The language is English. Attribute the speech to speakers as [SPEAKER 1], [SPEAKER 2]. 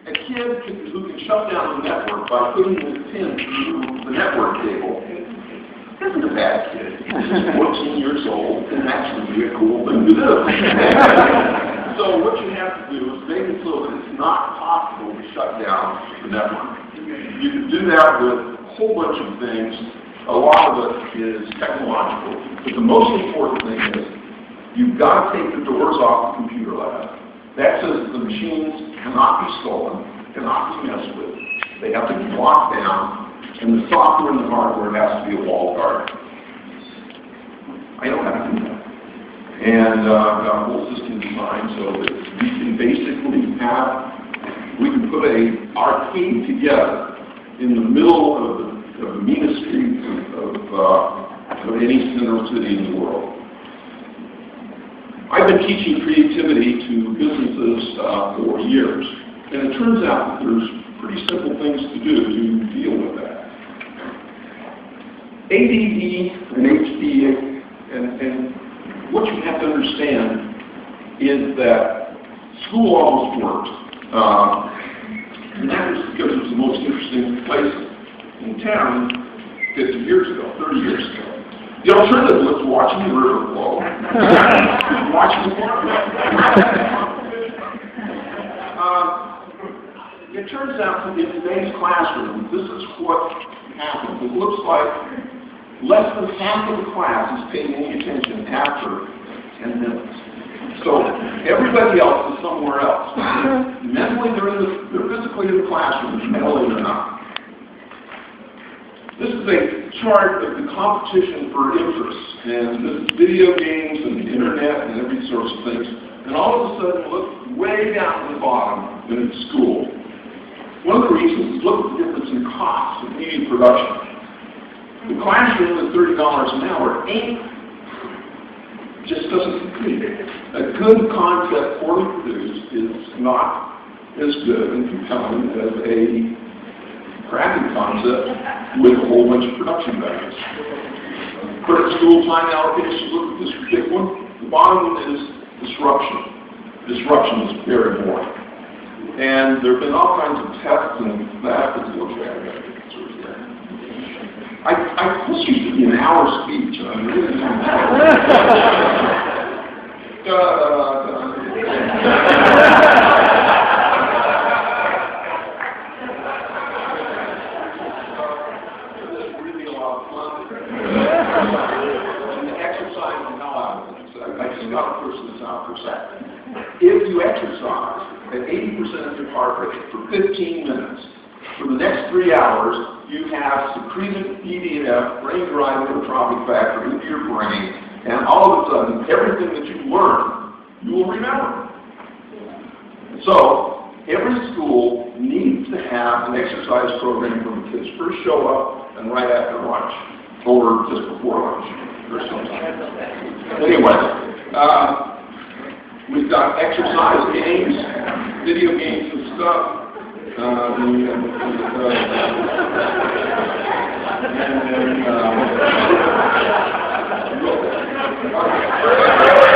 [SPEAKER 1] a kid who can shut down the network by putting his pin through the network cable isn't a bad kid. He's 14 years old, and that's really a cool thing to do. So what you have to do is make it so that it's not possible to shut down the network. You can do that with a whole bunch of things. A lot of it is technological. But the most important thing is you've got to take the doors off the computer lab. That says the machines cannot be stolen, cannot be messed with. They have to be locked down, and the software and the hardware has to be a walled garden. I know how to do that. And I've got a whole system designed so that we can basically we can put an arcade together in the middle of the meanest streets of any center city in the world. I've been teaching creativity to businesses for years, and it turns out that there's pretty simple things to do to deal with that. ADD and HD, and what you have to understand is that school almost worked, and that was because it was the most interesting place in town 50 years ago, 30 years ago. The alternative was watching the river flow, watching the water. It turns out that in today's classroom, this is what happens. It looks like less than half of the class is paying any attention after 10 minutes. So everybody else is somewhere else. Mentally, they're physically in the classroom, mentally they're not. This is a chart of the competition for interest, and this is video games and the internet and every sorts of things. And all of a sudden, look way down at the bottom when it's school. One of the reasons is look at the difference in cost of media production. The classroom at $30 an hour just doesn't compete. A good concept poorly produced is not as good and compelling as a crappy concept with a whole bunch of production values. Credit school time allocation, look at this big one. The bottom one is disruption. Disruption is very boring. And there have been all kinds of tests and that is looked at. This used to be an hour speech. I really didn't If you exercise at 80% of your heart rate for 15 minutes, for the next 3 hours, you have secreted EDF, brain-derived neurotrophic factor, into your brain, and all of a sudden, everything that you learn, you will remember. So, every school needs to have an exercise program for the kids first show up and right after lunch, or just before lunch, or something. Anyway, we've got exercise games, video games and stuff. And then